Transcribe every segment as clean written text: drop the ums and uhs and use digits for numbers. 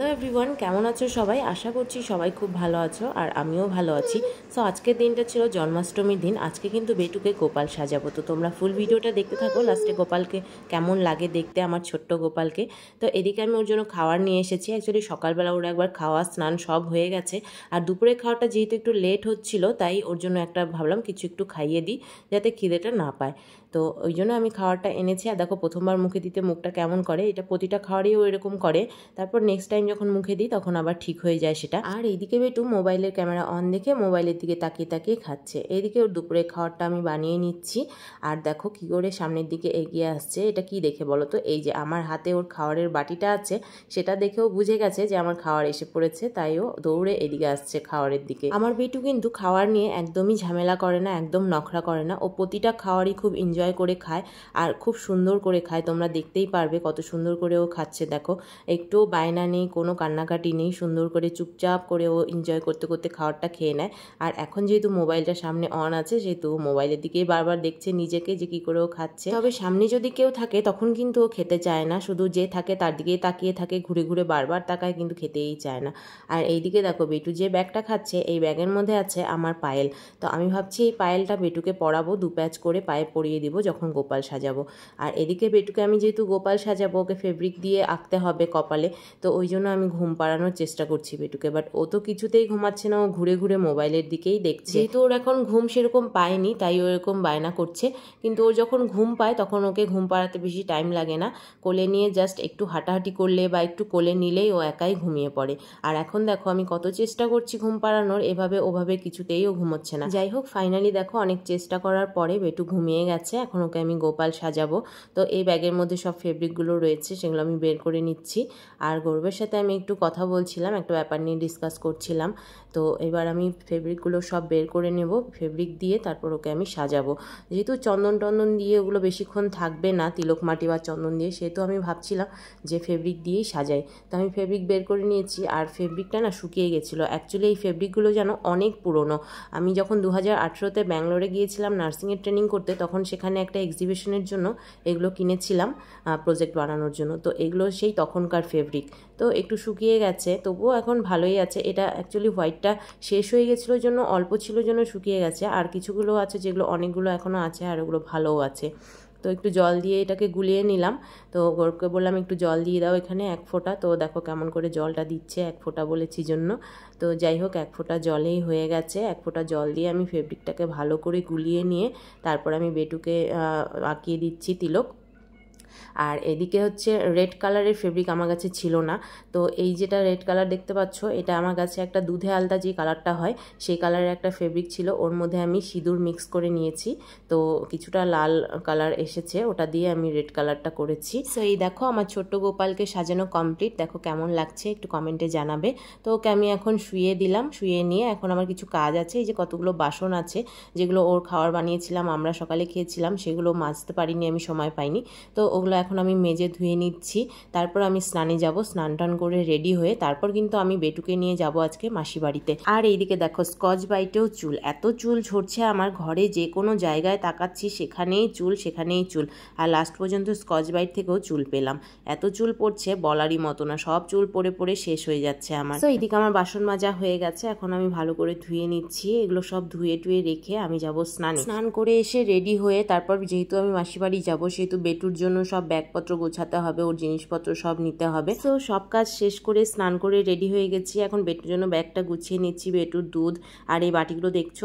তো এভরিওয়ান, কেমন আছো সবাই? আশা করছি সবাই খুব ভালো আছো আর আমিও ভালো আছি। সো আজকের দিনটা ছিল জন্মাষ্টমীর দিন। আজকে কিন্তু বেটুকে গোপাল সাজাবো। তো তোমরা ফুল ভিডিওটা দেখতে থাকো, লাস্টে গোপালকে কেমন লাগে দেখতে, আমার ছোট্ট গোপালকে। তো এদিকে আমি ওর জন্য খাবার নিয়ে এসেছি। অ্যাকচুয়ালি সকালবেলা ওর একবার খাওয়া স্নান সব হয়ে গেছে, আর দুপুরে খাওয়াটা যেহেতু একটু লেট হচ্ছিল, তাই ওর জন্য একটা ভাবলাম কিছু একটু খাইয়ে দিই যাতে খিদেটা না পায়। তো ওই জন্য আমি খাবারটা এনেছি। আর দেখো প্রথমবার মুখে দিতে মুখটা কেমন করে, এটা প্রতিটা খাবারেই ও এরকম করে। তারপর নেক্সট টাইম যখন মুখে দিই তখন আবার ঠিক হয়ে যায় সেটা। আর এইদিকে বেটু মোবাইলের ক্যামেরা অন দেখে মোবাইলের দিকে তাকিয়ে তাকিয়ে খাচ্ছে। এইদিকে ওর দুপুরে খাবারটা আমি বানিয়ে নিচ্ছি। আর দেখো কি করে সামনের দিকে এগিয়ে আসছে। এটা কি দেখে বলো তো? এই যে আমার হাতে ওর খাবারের বাটিটা আছে, সেটা দেখেও বুঝে গেছে যে আমার খাবার এসে পড়েছে, তাই ও দৌড়ে এদিকে আসছে খাবারের দিকে। আমার বেটু কিন্তু খাবার নিয়ে একদমই ঝামেলা করে না, একদম নখরা করে না। ও প্রতিটা খাবারই খুব এনজয় করে খায় আর খুব সুন্দর করে খায়। তোমরা দেখতেই পারবে কত সুন্দর করে ও খাচ্ছে। দেখো একটু বায়না নেই, কোনো কান্নাকাটি নেই, সুন্দর করে চুপচাপ করে ও এনজয় করতে করতে খাবারটা খেয়ে নেয়। আর এখন যেহেতু মোবাইলটা সামনে অন আছে, সেহেতু মোবাইলের দিকেই বারবার দেখছে নিজেকে যে কী করে ও খাচ্ছে। তবে সামনে যদি কেউ থাকে তখন কিন্তু ও খেতে চায় না, শুধু যে থাকে তার দিকেই তাকিয়ে থাকে, ঘুরে ঘুরে বারবার তাকায়, কিন্তু খেতেই চায় না। আর এইদিকে দেখো বেটু যে ব্যাগটা খাচ্ছে, এই ব্যাগের মধ্যে আছে আমার পায়েল। তো আমি ভাবছি এই পায়েলটা বেটুকে পরাবো, দু প্যাচ করে পায়ে পরিয়ে দিব যখন গোপাল সাজাবো। আর এদিকে বেটুকে আমি যেহেতু গোপাল সাজাবো, ওকে ফেব্রিক দিয়ে আঁকতে হবে কপালে, তো ওই জন্য আমি ঘুম পাড়ানোর চেষ্টা করছি বেটুকে। বাট ও তো কিছুতেই ঘুমাচ্ছে না, ও ঘুরে ঘুরে মোবাইলের দিকেই দেখছে। যেহেতু ওর এখন ঘুম সেরকম পায়নি, তাই ও এরকম বায়না করছে। কিন্তু ওর যখন ঘুম পায় তখন ওকে ঘুম পাড়াতে বেশি টাইম লাগে না। কোলে নিয়ে জাস্ট একটু হাঁটাহাঁটি করলে বা একটু কোলে নিলেই ও একাই ঘুমিয়ে পড়ে। আর এখন দেখো আমি কত চেষ্টা করছি ঘুম পাড়ানোর, এভাবে ওভাবে কিছুতেই ও ঘুমোচ্ছে না। যাই হোক, ফাইনালি দেখো অনেক চেষ্টা করার পরে বেটু ঘুমিয়ে গেছে। এখন ওকে আমি গোপাল সাজাবো। তো এই ব্যাগের মধ্যে সব ফেব্রিকগুলো রয়েছে, সেগুলো আমি বের করে নিচ্ছি। আর গৌরবের সাথে আমি একটু কথা বলছিলাম, একটা ব্যাপার নিয়ে ডিসকাস করছিলাম। তো এবার আমি ফেব্রিকগুলো সব বের করে নেব, ফেব্রিক দিয়ে তারপর ওকে আমি সাজাবো। যেহেতু চন্দন টন্দন দিয়ে ওগুলো বেশিক্ষণ থাকবে না, তিলক মাটি বা চন্দন দিয়ে, সেহেতু আমি ভাবছিলাম যে ফেব্রিক দিয়েই সাজাই। তো আমি ফেব্রিক বের করে নিয়েছি। আর ফেব্রিকটা না শুকিয়ে গেছিলো। অ্যাকচুয়ালি এই ফেব্রিকগুলো যেন অনেক পুরনো। আমি যখন 2018-তে ব্যাঙ্গালোরে গিয়েছিলাম নার্সিংয়ের ট্রেনিং করতে, তখন সেখানে একটা এক্সিবিশনের জন্য এগুলো কিনেছিলাম প্রজেক্ট বানানোর জন্য। তো এগুলো সেই তখনকার ফেব্রিক। তো একটু শুকিয়ে গেছে, তবুও এখন ভালোই আছে। এটা অ্যাকচুয়ালি হোয়াইটটা শেষ হয়ে গেছিলো জন্য, অল্প ছিল জন্য শুকিয়ে গেছে। আর কিছুগুলো আছে যেগুলো অনেকগুলো এখনও আছে, আর ওগুলো ভালোও আছে। তো একটু জল দিয়ে এটাকে গুলিয়ে নিলাম। তো গৌরবকে বললাম একটু জল দিয়ে দাও এখানে 1 ফোঁটা। তো দেখো কেমন করে জলটা দিচ্ছে, 1 ফোঁটা বলেছি জন্য। তো যাই হোক, 1 ফোঁটা জলেই হয়ে গেছে। 1 ফোঁটা জল দিয়ে আমি ফেব্রিকটাকে ভালো করে গুলিয়ে নিয়ে তারপর আমি বেটুকে আঁকিয়ে দিচ্ছি তিলক। আর এদিকে হচ্ছে রেড কালারের ফেব্রিক আমার কাছে ছিল না। তো এই যেটা রেড কালার দেখতে পাচ্ছ, এটা আমার কাছে একটা দুধে আলতা যে কালারটা হয়, সেই কালারের একটা ফেব্রিক ছিল। ওর মধ্যে আমি সিঁদুর মিক্স করে নিয়েছি। তো কিছুটা লাল কালার এসেছে, ওটা দিয়ে আমি রেড কালারটা করেছি। সো এই দেখো আমার ছোট্ট গোপালকে সাজানো কমপ্লিট। দেখো কেমন লাগছে একটু কমেন্টে জানাবে। তো ওকে আমি এখন শুইয়ে দিলাম। শুইয়ে নিয়ে এখন আমার কিছু কাজ আছে। এই যে কতগুলো বাসন আছে, যেগুলো ওর খাবার বানিয়েছিলাম, আমরা সকালে খেয়েছিলাম, সেগুলো মাজতে পারিনি, আমি সময় পাইনি। তো ওগুলো এখন আমি মেজে ধুয়ে নিচ্ছি। তারপর আমি স্নানে যাব। স্নান টান করে রেডি হয়ে তারপর কিন্তু আমি বেটুকে নিয়ে যাব আজকে মাসি বাড়িতে। আর এইদিকে দেখো স্কচ বাইটেও চুল, এত চুল ঝরছে আমার ঘরে, যে কোনো জায়গায় তাকাচ্ছি সেখানেই চুল, সেখানেই চুল। আর লাস্ট পর্যন্ত স্কচ বাইট থেকেও চুল পেলাম। এত চুল পড়ছে বলারই মতো না, সব চুল পড়ে পড়ে শেষ হয়ে যাচ্ছে আমার। তো এইদিকে আমার বাসন মাজা হয়ে গেছে, এখন আমি ভালো করে ধুয়ে নিচ্ছি। এগুলো সব ধুয়ে টুয়ে রেখে আমি যাব স্নানে। স্নান করে এসে রেডি হয়ে তারপর যেহেতু আমি মাসি বাড়ি যাবো, সেহেতু বেটুর জন্য সব ব্যাগপত্র গোছাতে হবে, ওর জিনিসপত্র সব নিতে হবে। তো সব কাজ শেষ করে স্নান করে রেডি হয়ে গেছি। এখন বেটুর জন্য ব্যাগটা গুছিয়ে নিচ্ছি। বেটুর দুধ আর এই বাটিগুলো দেখছো,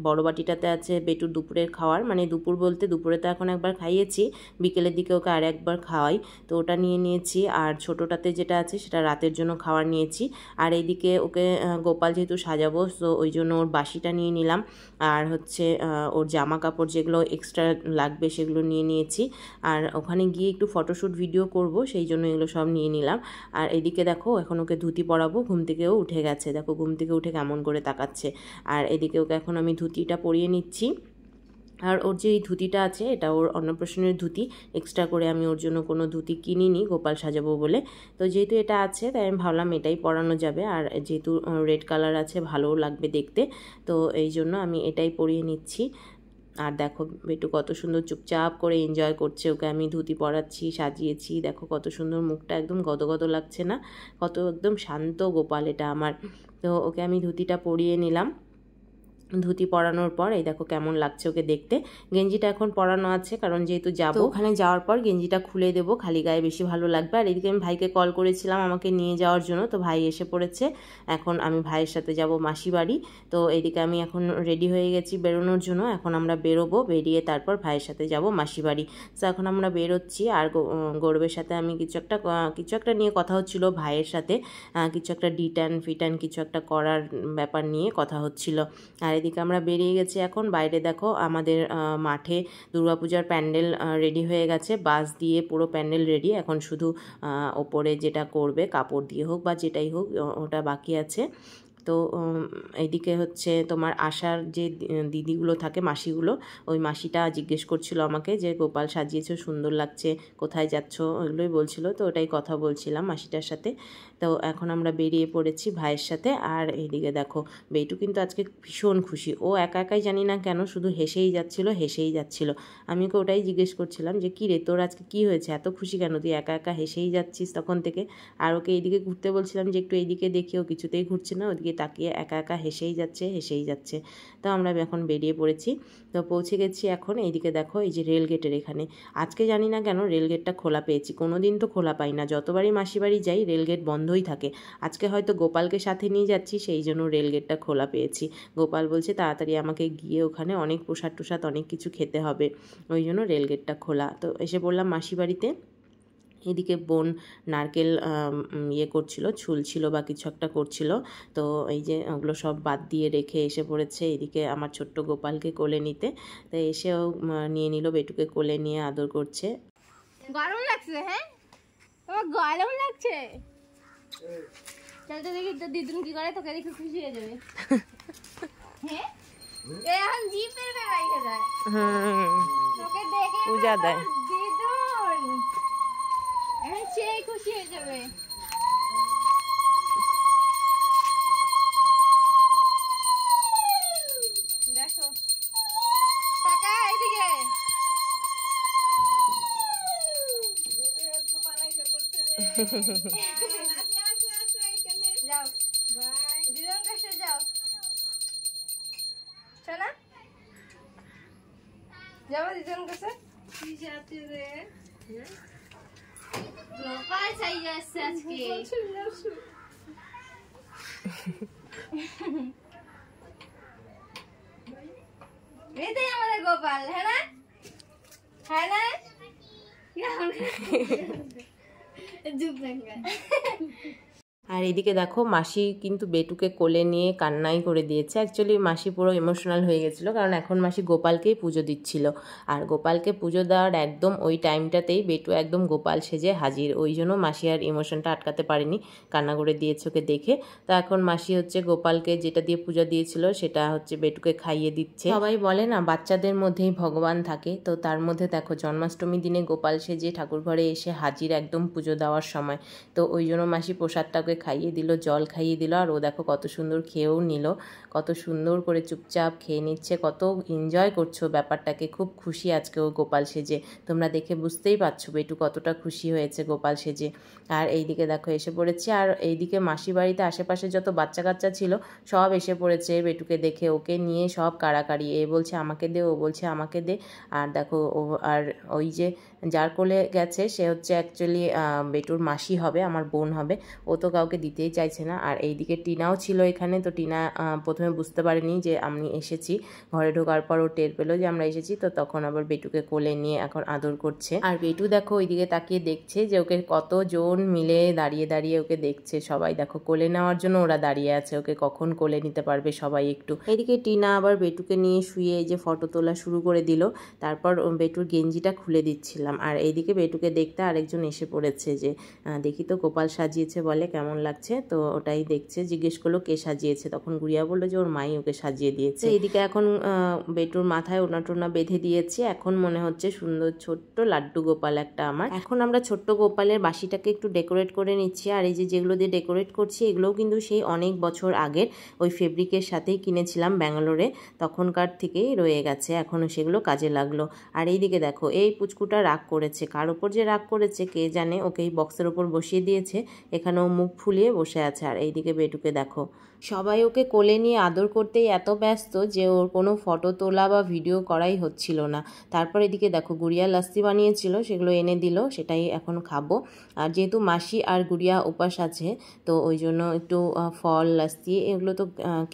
বড় বাটিটাতে আছে বেটুর দুপুরের খাওয়ার, মানে দুপুর বলতে দুপুরে তো এখন একবার খাইয়েছি, বিকেলের দিকে ওকে আর একবার খাওয়াই, তো ওটা নিয়ে নিয়েছি। আর ছোটোটাতে যেটা আছে সেটা রাতের জন্য খাওয়ার নিয়েছি। আর এইদিকে ওকে গোপাল যেহেতু সাজাবো, তো ওই জন্য ওর বাসিটা নিয়ে নিলাম। আর হচ্ছে ওর জামা কাপড় যেগুলো এক্সট্রা লাগবে সেগুলো নিয়ে নিয়েছি। আর ওখানে গিয়ে একটু ফটোশ্যুট ভিডিও করব, সেই জন্য এগুলো সব নিয়ে নিলাম। আর এদিকে দেখো এখন ওকে ধুতি পরাবো, ঘুম থেকেও উঠে গেছে, দেখো ঘুম থেকে উঠে কেমন করে তাকাচ্ছে। আর এদিকে ওকে এখন আমি ধুতিটা পরিয়ে নিচ্ছি। আর ওর যে এই ধুতিটা আছে, এটা ওর অন্নপ্রাশনের ধুতি, এক্সট্রা করে আমি ওর জন্য কোনো ধুতি কিনিনি গোপাল সাজাবো বলে। তো যেহেতু এটা আছে তাই আমি ভাবলাম এটাই পরানো যাবে। আর যেহেতু রেড কালার আছে, ভালোও লাগবে দেখতে, তো এই জন্য আমি এটাই পরিয়ে নিচ্ছি। আর দেখো বেটু কত সুন্দর চুপচাপ করে এনজয় করছে। ওকে আমি ধুতি পরাচ্ছি, সাজিয়েছি, দেখো কত সুন্দর, মুখটা একদম গদগদ লাগছে না, কত একদম শান্ত গোপাল এটা আমার। তো ওকে আমি ধুতিটা পরিয়ে নিলাম। ধুতি পরানোর পর এই দেখো কেমন লাগছে ওকে দেখতে। গেঞ্জিটা এখন পরানো আছে, কারণ যেহেতু যাবো ওখানে, যাওয়ার পর গেঞ্জিটা খুলে দেবো, খালি গায়ে বেশি ভালো লাগবে। আর এদিকে আমি ভাইকে কল করেছিলাম আমাকে নিয়ে যাওয়ার জন্য, তো ভাই এসে পড়েছে। এখন আমি ভাইয়ের সাথে যাব মাসি বাড়ি। তো এদিকে আমি এখন রেডি হয়ে গেছি বেরোনোর জন্য। এখন আমরা বেরোবো, বেরিয়ে তারপর ভাইয়ের সাথে যাব মাসি বাড়ি। তো এখন আমরা বেরোচ্ছি। আর গৌরবের সাথে আমি কিছু একটা নিয়ে কথা হচ্ছিল ভাইয়ের সাথে, কিছু একটা ডিটান ফিটান কিছু একটা করার ব্যাপার নিয়ে কথা হচ্ছিল। আর এদিকে আমরা বেরিয়ে গেছি। এখন বাইরে দেখো আমাদের মাঠে দুর্গাপূজার প্যান্ডেল রেডি হয়ে গেছে, বাস দিয়ে পুরো প্যান্ডেল রেডি। এখন শুধু ওপরে যেটা করবে কাপড় দিয়ে হোক বা যেটাই হোক ওটা বাকি আছে। তো এইদিকে হচ্ছে তোমার আশার যে দিদিগুলো থাকে, মাসিগুলো, ওই মাসিটা জিজ্ঞেস করছিল আমাকে যে গোপাল সাজিয়েছো, সুন্দর লাগছে, কোথায় যাচ্ছ, ওইগুলোই বলছিল। তো ওটাই কথা বলছিলাম মাসিটার সাথে। তো এখন আমরা বেরিয়ে পড়েছি ভাইয়ের সাথে। আর এইদিকে দেখো বেটু কিন্তু আজকে ভীষণ খুশি। ও একা একাই জানি না কেন শুধু হেসেই যাচ্ছিল। আমি ওকে ওটাই জিজ্ঞেস করছিলাম যে কী রে তোর আজকে কী হয়েছে, এত খুশি কেন, তুই একা একা হেসেই যাচ্ছিস তখন থেকে। আর ওকে এইদিকে ঘুরতে বলছিলাম যে একটু এইদিকে দেখি, ও কিছুতেই ঘুরছে না, ওদিকে তাকিয়ে একা একা হেসেই যাচ্ছে। তো আমরা এখন বেরিয়ে পড়েছি। তো পৌঁছে গেছি এখন। এইদিকে দেখো এই যে রেলগেটের এখানে আজকে জানি না কেন রেলগেটটা খোলা পেয়েছি, কোনো দিন তো খোলা পাই না, যতবারই মাসি বাড়ি যাই রেলগেট বন্ধই থাকে। আজকে হয়তো গোপালকে সাথে নিয়ে যাচ্ছি, সেই জন্য রেলগেটটা খোলা পেয়েছি। গোপাল বলছে তাড়াতাড়ি আমাকে গিয়ে ওখানে অনেক প্রসাদ টুসাদ অনেক কিছু খেতে হবে, ওই জন্য রেলগেটটা খোলা। তো এসে পড়লাম মাসি বাড়িতে। এদিকে বোন নারকেল করছিল, ছুলছিল বা কিছু একটা করছিল। তো এই যে ওগুলো সব বাদ দিয়ে রেখে এসে পড়েছে এদিকে আমার ছোট্ট গোপালকে কোলে নিতে। তো এসেও নিয়ে নিল, বেটুকে কোলে নিয়ে আদর করছে। গরম লাগছে? হ্যাঁ তোমার গরম লাগছে? চল তো দেখি তো দিদুন কি করে, তোকে দেখে খুশি হয়ে যাবে। হ্যাঁ এখন জিপের বেড়াইতে যায়, তোকে দেখে পূজা দেয় দিদুন, এখন সেই খুশি হয়ে যাবে। দেখো টাকা এদিকে যাও, দিদুন কাছে যাও, শোনা যাবো দিদুন কাছে। কি যাচ্ছে রে গোপাল চাই যাচ্ছে আজকে। এটাই আমাদের গোপাল, হ্যাঁ না? হ্যাঁ না? আর এদিকে দেখো মাসি কিন্তু বেটুকে কোলে নিয়ে কান্নাই করে দিয়েছে। অ্যাকচুয়ালি মাসি পুরো ইমোশনাল হয়ে গেছিলো, কারণ এখন মাসি গোপালকেই পুজো দিচ্ছিল। আর গোপালকে পুজো দেওয়ার একদম ওই টাইমটাতেই বেটু একদম গোপাল সেজে হাজির, ওই জন্য মাসি আর ইমোশনটা আটকাতে পারেনি, কান্না করে দিয়েছে ওকে দেখে। তো এখন মাসি হচ্ছে গোপালকে যেটা দিয়ে পূজা দিয়েছিল সেটা হচ্ছে বেটুকে খাইয়ে দিচ্ছে। সবাই বলে না বাচ্চাদের মধ্যেই ভগবান থাকে, তো তার মধ্যে দেখো জন্মাষ্টমী দিনে গোপাল সেজে ঠাকুর ঘরে এসে হাজির একদম পুজো দেওয়ার সময়। তো ওই জন্য মাসি প্রসাদটাকে খাইয়ে দিল, জল খাইয়ে দিল। আর ও দেখো কত সুন্দর খেয়েও নিল, কত সুন্দর করে চুপচাপ খেয়ে নিচ্ছে, কত এনজয় করছো ব্যাপারটাকে। খুব খুশি আজকে ও গোপাল সেজে, তোমরা দেখে বুঝতেই পারছো বেটু কতটা খুশি হয়েছে গোপাল সেজে। আর এইদিকে দেখো এসে পড়েছে। আর এইদিকে মাসি বাড়িতে আশেপাশে যত বাচ্চা কাচ্চা ছিল সব এসে পড়েছে বেটুকে দেখে, ওকে নিয়ে সব কাড়াকাড়ি, এ বলছে আমাকে দে, ও বলছে আমাকে দে। আর দেখো ও আর ওই যে যার কোলে গেছে সে হচ্ছে অ্যাকচুয়ালি বেটুর মাসি হবে, আমার বোন হবে, ও তো কাউকে দিতেই চাইছে না। আর এইদিকে টিনাও ছিল এখানে। তো টিনা প্রথমে বুঝতে পারেনি যে আমি এসেছি, ঘরে ঢোকার পর ও টের পেলো যে আমরা এসেছি, তো তখন আবার বেটুকে কোলে নিয়ে এখন আদর করছে। আর বেটু দেখো ওইদিকে তাকিয়ে দেখছে যে ওকে কতজন মিলে দাঁড়িয়ে দাঁড়িয়ে ওকে দেখছে, সবাই দেখো কোলে নেওয়ার জন্য ওরা দাঁড়িয়ে আছে, ওকে কখন কোলে নিতে পারবে সবাই একটু। এইদিকে টিনা আবার বেটুকে নিয়ে শুয়ে এই যে ফটো তোলা শুরু করে দিল। তারপর বেটুর গেঞ্জিটা খুলে দিচ্ছিলাম। আর এইদিকে বেটুকে দেখতে আরেকজন এসে পড়েছে, যে দেখি তো গোপাল সাজিয়েছে, বলে কেমন লাগছে। তো ওটাই দেখছে, জিজ্ঞেস করলো কে সাজিয়েছে, তখন গুড়িয়া বললো যে ওর মাই ওকে সাজিয়ে দিয়েছে। এইদিকে এখন বেটুর মাথায় ওনা টোনা বেঁধে দিয়েছি, এখন মনে হচ্ছে সুন্দর ছোট্ট লাড্ডু গোপাল একটা আমার। এখন আমরা ছোট্ট গোপালের বাসিটাকে একটু ডেকোরেট করে নিচ্ছি। আর এই যেগুলো দিয়ে ডেকোরেট করছি এগুলোও কিন্তু সেই অনেক বছর আগের ওই ফেব্রিকের সাথেই কিনেছিলাম ব্যাঙ্গালোরে, তখনকার থেকেই রয়ে গেছে, এখনও সেগুলো কাজে লাগলো। আর এইদিকে দেখো এই পুচকুটা রাগ করেছে, কার ওপর যে রাগ করেছে কে জানে, ওকে এই বক্সের ওপর বসিয়ে দিয়েছে, এখানে ও মুখ ফুলিয়ে বসে আছে। আর এইদিকে বেটুকে দেখো, সবাই ওকে কোলে নিয়ে আদর করতেই এত ব্যস্ত যে ওর কোনো ফটো তোলা বা ভিডিও করাই হচ্ছিল না। তারপর এদিকে দেখো গুড়িয়া লাস্সি বানিয়েছিল, সেগুলো এনে দিল, সেটাই এখন খাবো। আর যেহেতু মাসি আর গুড়িয়া উপাস আছে, তো ওই জন্য একটু ফল লাস্সি এগুলো তো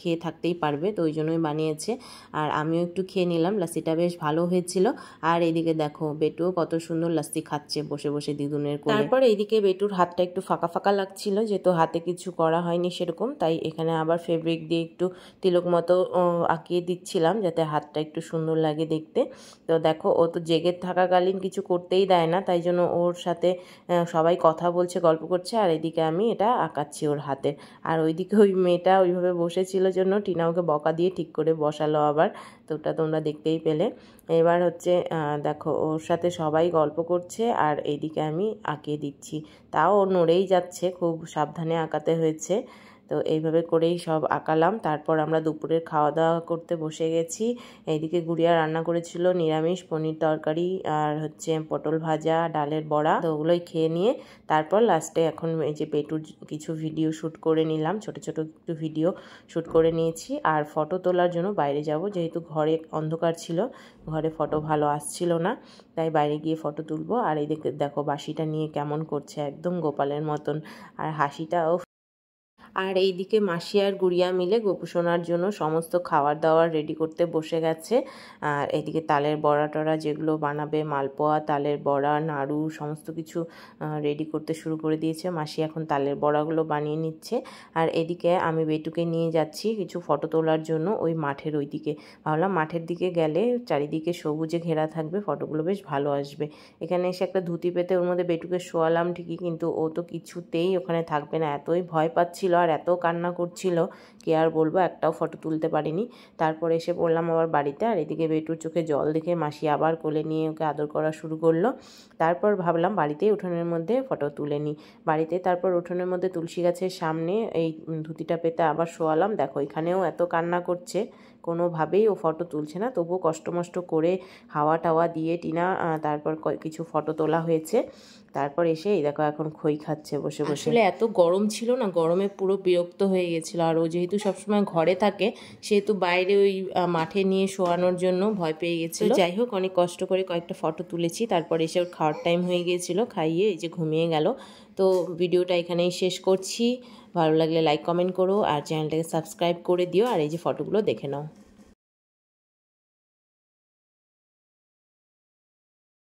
খেয়ে থাকতেই পারবে, তো ওই জন্যই বানিয়েছে। আর আমিও একটু খেয়ে নিলাম, লাস্সিটা বেশ ভালো হয়েছিল। আর এইদিকে দেখো বেটুও কত সুন্দর লাস্সি খাচ্ছে বসে বসে দিদুনের কোলে। তারপর এইদিকে বেটুর হাতটা একটু ফাঁকা ফাঁকা লাগছিল, যেহেতু হাতে কিছু করা হয়নি সেরকম, তাই এখানে আবার ফেব্রিক দিয়ে একটু তিলক মতো আঁকিয়ে দিচ্ছিলাম যাতে হাতটা একটু সুন্দর লাগে দেখতে। তো দেখো ও তো জেগে থাকাকালীন কিছু করতেই দেয় না, তাই জন্য ওর সাথে সবাই কথা বলছে, গল্প করছে, আর এদিকে আমি এটা আঁকাচ্ছি ওর হাতে। আর ওইদিকে ওই মেয়েটা ওইভাবে বসেছিল জন্য টিনা ওকে বকা দিয়ে ঠিক করে বসালো আবার, তো ওটা তোমরা দেখতেই পেলে। এবার হচ্ছে দেখো ওর সাথে সবাই গল্প করছে আর এইদিকে আমি আঁকিয়ে দিচ্ছি, তাও ও নড়েই যাচ্ছে, খুব সাবধানে আঁকাতে হয়েছে। তো এইভাবে করেই সব আঁকালাম। তারপর আমরা দুপুরের খাওয়া দাওয়া করতে বসে গেছি। এইদিকে গুড়িয়া রান্না করেছিল নিরামিষ পনির তরকারি আর হচ্ছে পটল ভাজা, ডালের বড়া, তো ওগুলোই খেয়ে নিয়ে তারপর লাস্টে এখন এই যে পেটুর কিছু ভিডিও শ্যুট করে নিলাম, ছোট ছোট একটু ভিডিও শ্যুট করে নিয়েছি। আর ফটো তোলার জন্য বাইরে যাব, যেহেতু ঘরে অন্ধকার ছিল, ঘরে ফটো ভালো আসছিল না, তাই বাইরে গিয়ে ফটো তুলবো। আর এইদিকে দেখো বাঁশিটা নিয়ে কেমন করছে, একদম গোপালের মতন, আর হাসিটাও। আর এইদিকে মাসি আর গুড়িয়া মিলে গোপুসোনার জন্য সমস্ত খাবার দাবার রেডি করতে বসে গেছে। আর এদিকে তালের বড়া টড়া যেগুলো বানাবে, মালপোয়া, তালের বড়া, নাড়ু, সমস্ত কিছু রেডি করতে শুরু করে দিয়েছে। মাসি এখন তালের বড়াগুলো বানিয়ে নিচ্ছে। আর এদিকে আমি বেটুকে নিয়ে যাচ্ছি কিছু ফটো তোলার জন্য ওই মাঠের ওই দিকে। ভাবলাম মাঠের দিকে গেলে চারিদিকে সবুজে ঘেরা থাকবে, ফটোগুলো বেশ ভালো আসবে। এখানে এসে একটা ধুতি পেতে ওর মধ্যে বেটুকে শোয়ালাম ঠিকই, কিন্তু ও তো কিছুতেই ওখানে থাকবে না, এতই ভয় পাচ্ছিল আর এত কান্না করছিল, কি আর বলবো, একটাও ফটো তুলতে পারিনি। তারপর এসে পড়লাম আবার বাড়িতে। আর এদিকে বেটুর চোখে জল দেখে মাসি আবার কোলে নিয়ে ওকে আদর করা শুরু করলো। তারপর ভাবলাম বাড়িতেই উঠোনের মধ্যে ফটো তুলে নিই। বাড়িতে তারপর উঠোনের মধ্যে তুলসী গাছের সামনে এই ধুতিটা পেতে আবার শোয়ালাম। দেখো এখানেও এত কান্না করছে, কোনোভাবেই ও ফটো তুলছে না, তবুও কষ্ট মষ্ট করে হাওয়া টাওয়া দিয়ে টিনা তারপর কিছু ফটো তোলা হয়েছে। তারপর এসে এই দেখো এখন খই খাচ্ছে বসে বসে। আসলে এত গরম ছিল না, গরমে পুরো বিরক্ত হয়ে গেছিল। আর ও যেহেতু সবসময় ঘরে থাকে, সেহেতু বাইরে ওই মাঠে নিয়ে শোয়ানোর জন্য ভয় পেয়ে গেছিল। যাই হোক অনেক কষ্ট করে কয়েকটা ফটো তুলেছি। তারপর এসে ওর খাওয়ার টাইম হয়ে গিয়েছিল, খাইয়ে এই যে ঘুমিয়ে গেল। তো ভিডিওটা এখানেই শেষ করছি। ভালো লাগলে লাইক কমেন্ট করো আর চ্যানেলটাকে সাবস্ক্রাইব করে দিও। আর এই যে ফটোগুলো দেখে নাও।